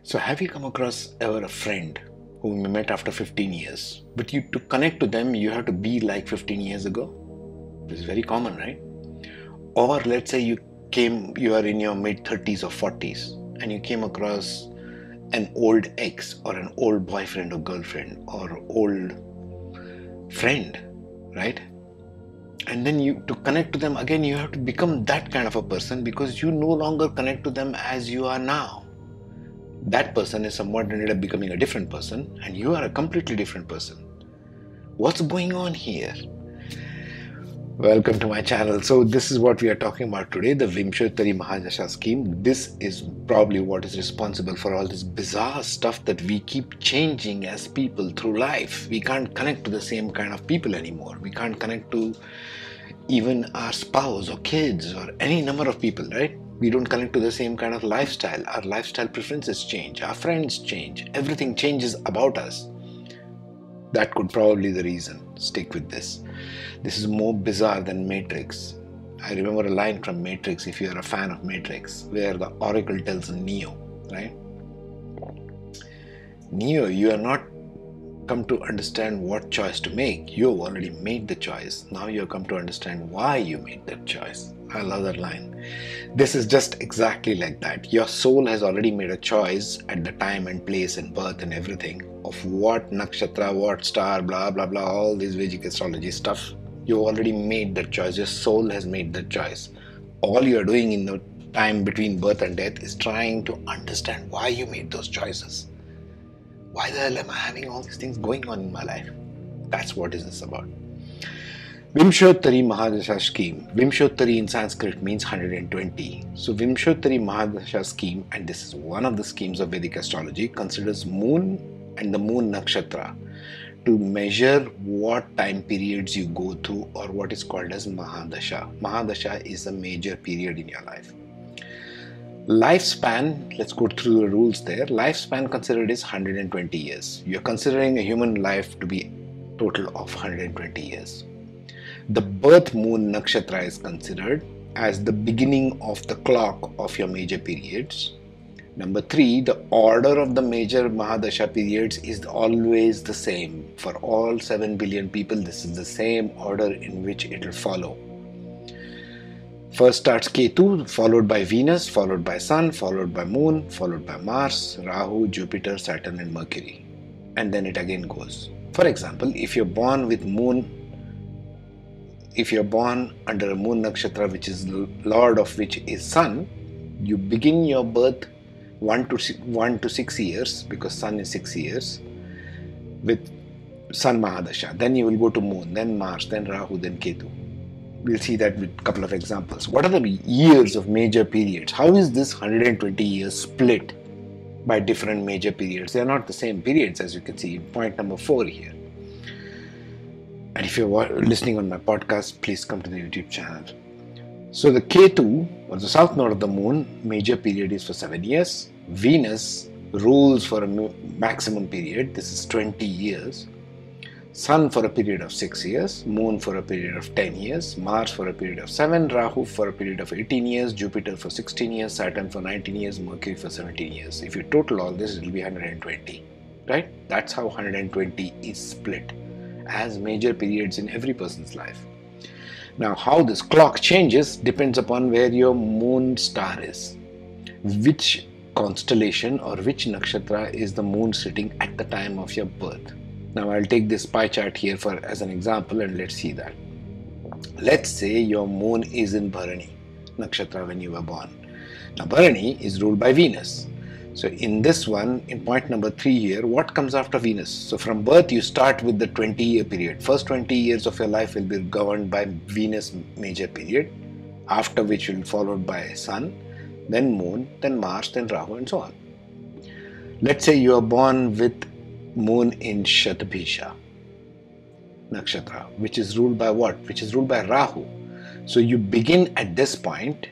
So have you come across ever a friend whom you met after 15 years, but to connect to them, you have to be like 15 years ago? It's very common, right? Or let's say you are in your mid 30s or 40s, and you came across an old ex or an old boyfriend or girlfriend or old friend, right? And then to connect to them again, you have to become that kind of a person because you no longer connect to them as you are now. That person is somewhat ended up becoming a different person, and you are a completely different person. What's going on here? Welcome to my channel. So this is what we are talking about today, the Vimshottari Mahadasha scheme. This is probably what is responsible for all this bizarre stuff that we keep changing as people through life. We can't connect to the same kind of people anymore. We can't connect to even our spouse or kids or any number of people, right? We don't connect to the same kind of lifestyle. Our lifestyle preferences change, our friends change, everything changes about us. That could probably be the reason. Stick with this. This is more bizarre than Matrix. I remember a line from Matrix, if you are a fan of Matrix, where the Oracle tells Neo, right? Neo, you are not come to understand what choice to make. You have already made the choice. Now you have come to understand why you made that choice. I love that line. This is just exactly like that. Your soul has already made a choice at the time and place and birth and everything of what nakshatra, what star, blah blah blah, all this Vedic astrology stuff. You already made that choice. Your soul has made that choice. All you are doing in the time between birth and death is trying to understand why you made those choices. Why the hell am I having all these things going on in my life? That's what is this about. Vimshottari Mahadasha scheme. Vimshottari in Sanskrit means 120. So Vimshottari Mahadasha scheme, and this is one of the schemes of Vedic astrology, considers moon and the moon nakshatra to measure what time periods you go through, or what is called as Mahadasha. Mahadasha is a major period in your life. Lifespan, let's go through the rules there. Lifespan considered is 120 years. You're considering a human life to be total of 120 years. The birth moon nakshatra is considered as the beginning of the clock of your major periods. Number 3, the order of the major Mahadasha periods is always the same. For all 7 billion people, this is the same order in which it will follow. First starts Ketu, followed by Venus, followed by Sun, followed by Moon, followed by Mars, Rahu, Jupiter, Saturn and Mercury. And then it again goes. For example, if you're born under a Moon Nakshatra, which is Lord of which is Sun, you begin your birth 1 to 6 years, because Sun is 6 years, with Sun Mahadasha. Then you will go to Moon, then Mars, then Rahu, then Ketu. We'll see that with a couple of examples. What are the years of major periods? How is this 120 years split by different major periods? They are not the same periods, as you can see in point number 4 here. And if you're listening on my podcast, please come to the YouTube channel. So the Ketu, or the south node of the moon, major period is for 7 years. Venus rules for a maximum period. This is 20 years. Sun for a period of 6 years, Moon for a period of 10 years, Mars for a period of 7, Rahu for a period of 18 years, Jupiter for 16 years, Saturn for 19 years, Mercury for 17 years. If you total all this, it will be 120, right? That's how 120 is split as major periods in every person's life. Now, how this clock changes depends upon where your moon star is. Which constellation or which nakshatra is the moon sitting at the time of your birth? Now I'll take this pie chart here as an example, and let's see that. Let's say your moon is in Bharani nakshatra when you were born. Now Bharani is ruled by Venus. So in this one, in point number 3 here, what comes after Venus? So from birth you start with the 20-year period. First 20 years of your life will be governed by Venus major period, after which will be followed by Sun, then Moon, then Mars, then Rahu and so on. Let's say you are born with Moon in Shatabhisha nakshatra, which is ruled by what? Which is ruled by Rahu. So you begin at this point,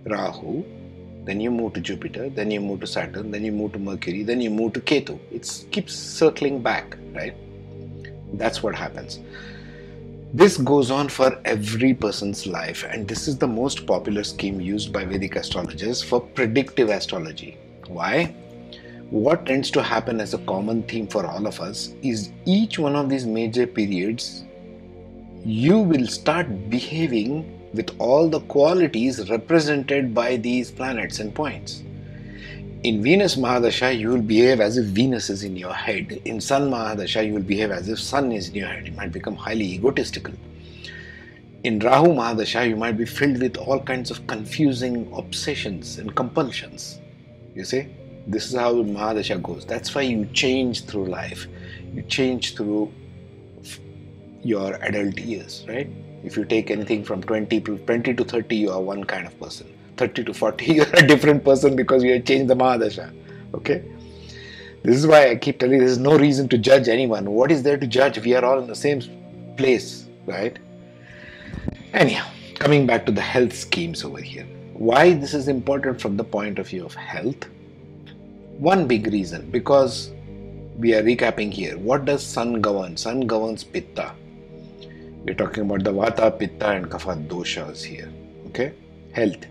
Rahu, then you move to Jupiter, then you move to Saturn, then you move to Mercury, then you move to Ketu. It keeps circling back, right? That's what happens. This goes on for every person's life, and this is the most popular scheme used by Vedic astrologers for predictive astrology. Why? what tends to happen as a common theme for all of us is each one of these major periods, you will start behaving with all the qualities represented by these planets and points. In Venus Mahadasha, you will behave as if Venus is in your head. In Sun Mahadasha, you will behave as if Sun is in your head. You might become highly egotistical. In Rahu Mahadasha, you might be filled with all kinds of confusing obsessions and compulsions. You see, this is how Mahadasha goes. That's why you change through life. You change through your adult years, right? If you take anything from 20 to 30, you are one kind of person. 30 to 40, you're a different person because you have changed the Mahadasha. Okay? This is why I keep telling you, there's no reason to judge anyone. What is there to judge? We are all in the same place, right? Anyhow, coming back to the health schemes over here. Why this is important from the point of view of health? One big reason, because we are recapping here. What does Sun govern? Sun governs Pitta. We're talking about the Vata, Pitta and Kapha doshas here. Okay? Health.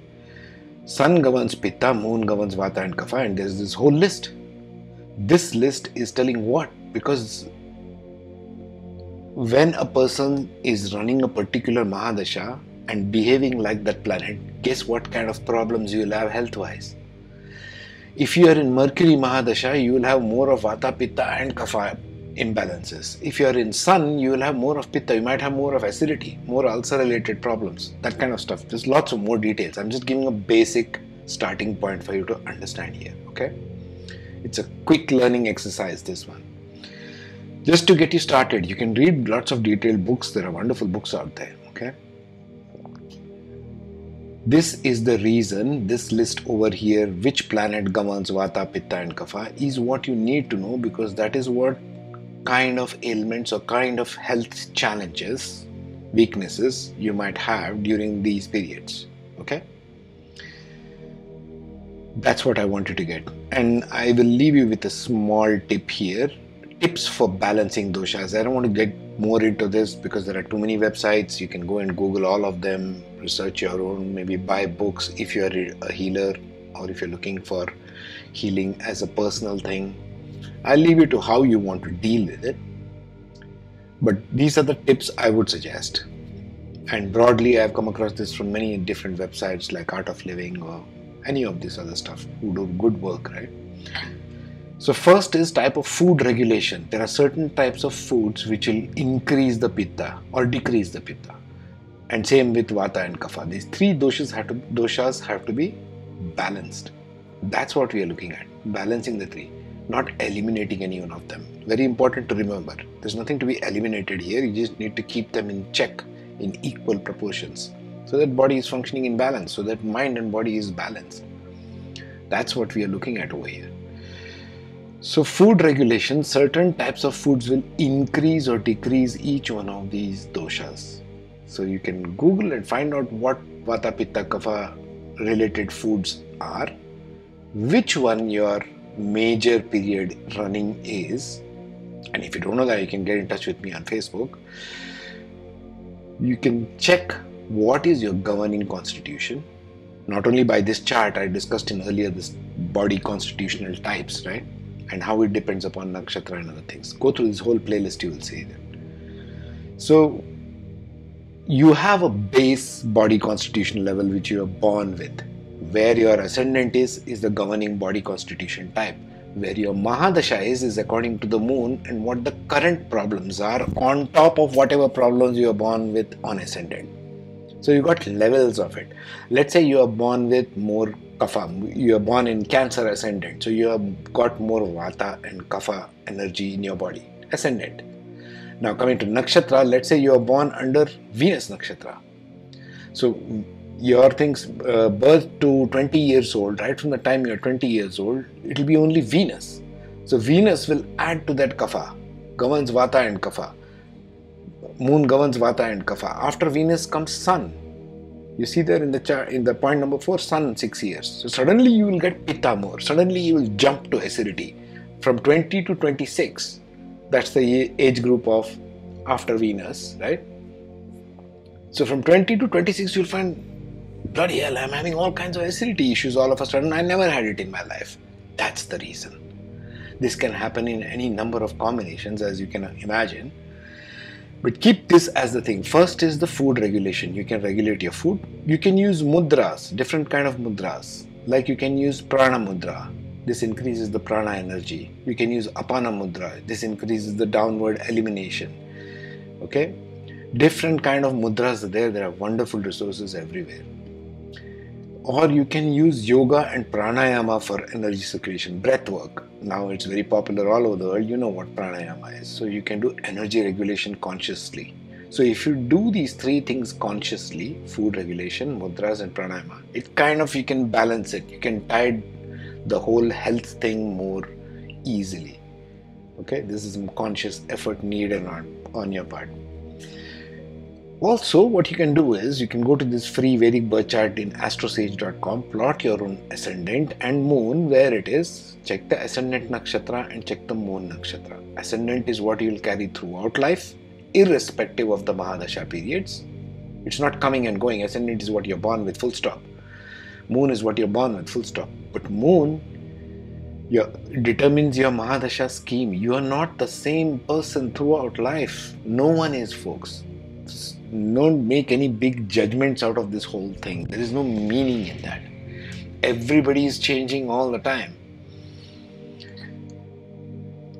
Sun governs Pitta, Moon governs Vata and Kapha, and there's this whole list. This list is telling what? Because when a person is running a particular Mahadasha and behaving like that planet, guess what kind of problems you will have health-wise? If you are in Mercury Mahadasha, you will have more of Vata, Pitta and Kapha imbalances. If you are in Sun, you will have more of Pitta. You might have more of acidity, more ulcer-related problems, that kind of stuff. There's lots of more details. I'm just giving a basic starting point for you to understand here, okay? It's a quick learning exercise, this one. Just to get you started, you can read lots of detailed books. There are wonderful books out there, okay? This is the reason this list over here, which planet governs Vata, Pitta and Kapha, is what you need to know, because that is what kind of ailments or kind of health challenges, weaknesses you might have during these periods, okay? That's what I wanted to get. And I will leave you with a small tip here. Tips for balancing doshas. I don't want to get more into this because there are too many websites. You can go and Google all of them, research your own, maybe buy books if you are a healer or if you're looking for healing as a personal thing. I'll leave you to how you want to deal with it. But these are the tips I would suggest. And broadly, I've come across this from many different websites like Art of Living or any of this other stuff who do good work, right? So first is type of food regulation. There are certain types of foods which will increase the Pitta or decrease the Pitta. And same with Vata and Kapha. These three doshas have to be balanced. That's what we are looking at. Balancing the three. Not eliminating any one of them. Very important to remember. There's nothing to be eliminated here. You just need to keep them in check in equal proportions. So that body is functioning in balance. So that mind and body is balanced. That's what we are looking at over here. So food regulation, certain types of foods will increase or decrease each one of these doshas. So you can Google and find out what Vata, Pitta, Kapha related foods are, which one your major period running is, and if you don't know that, you can get in touch with me on Facebook. You can check what is your governing constitution, not only by this chart I discussed in earlier, this body constitutional types, right, and how it depends upon nakshatra and other things. Go through this whole playlist, you will see that. So you have a base body constitution level which you are born with. Where your ascendant is the governing body constitution type. Where your Mahadasha is according to the moon and what the current problems are on top of whatever problems you are born with on ascendant. So you got levels of it. Let's say you are born with more Kapha. You are born in Cancer ascendant. So you have got more Vata and Kapha energy in your body. Ascendant. Now coming to Nakshatra, let's say you are born under Venus Nakshatra. So your things, birth to 20 years old, right from the time you are 20 years old, it will be only Venus. So Venus will add to that Kapha, governs Vata and Kapha. Moon governs Vata and Kapha. After Venus comes Sun. You see there in the chart, in the point number 4, Sun 6 years. So suddenly you will get Pitta more. Suddenly you will jump to acidity. From 20 to 26, that's the age group of after Venus, right? So from 20 to 26, you'll find, bloody hell, I'm having all kinds of acidity issues all of a sudden. I never had it in my life. That's the reason. This can happen in any number of combinations, as you can imagine. But keep this as the thing. First is the food regulation. You can regulate your food. You can use mudras, different kind of mudras. Like you can use prana mudra. This increases the prana energy. You can use apana mudra. This increases the downward elimination. Okay? Different kind of mudras are there. There are wonderful resources everywhere. Or you can use yoga and pranayama for energy secretion, breath work. Now it's very popular all over the world. You know what pranayama is. So you can do energy regulation consciously. So if you do these three things consciously, food regulation, mudras and pranayama, it kind of, you can balance it. You can tide the whole health thing more easily. Okay, this is some conscious effort needed on your part. Also, what you can do is, you can go to this free Vedic birth chart in astrosage.com, plot your own ascendant and moon where it is, check the ascendant nakshatra and check the moon nakshatra. Ascendant is what you will carry throughout life, irrespective of the Mahadasha periods. It's not coming and going. Ascendant is what you're born with, full stop. Moon is what you're born with, full stop. But moon determines your Mahadasha scheme. You are not the same person throughout life. No one is, folks. Don't make any big judgments out of this whole thing. There is no meaning in that. Everybody is changing all the time.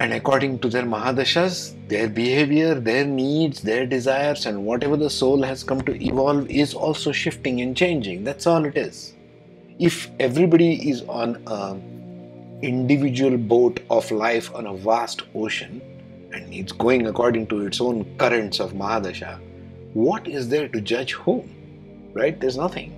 And according to their Mahadashas, their behavior, their needs, their desires, and whatever the soul has come to evolve is also shifting and changing. That's all it is. If everybody is on an individual boat of life on a vast ocean and it's going according to its own currents of Mahadasha, what is there to judge whom? Right? There's nothing.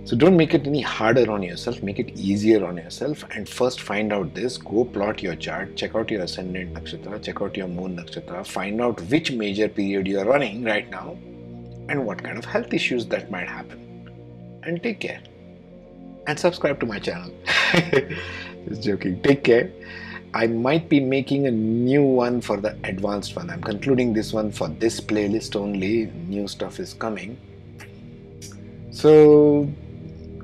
So don't make it any harder on yourself, make it easier on yourself, and first find out this. Go plot your chart, check out your ascendant nakshatra, check out your moon nakshatra, find out which major period you are running right now and what kind of health issues that might happen. And take care. And subscribe to my channel. Just joking. Take care. I might be making a new one for the advanced one. I'm concluding this one for this playlist only. New stuff is coming. So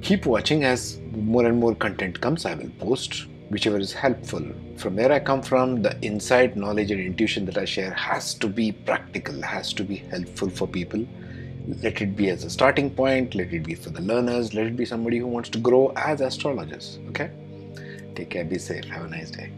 keep watching. As more and more content comes, I will post whichever is helpful. From where I come from, the insight, knowledge and intuition that I share has to be practical, has to be helpful for people. Let it be as a starting point, let it be for the learners, let it be somebody who wants to grow as astrologers. Okay? Take care, be safe, have a nice day.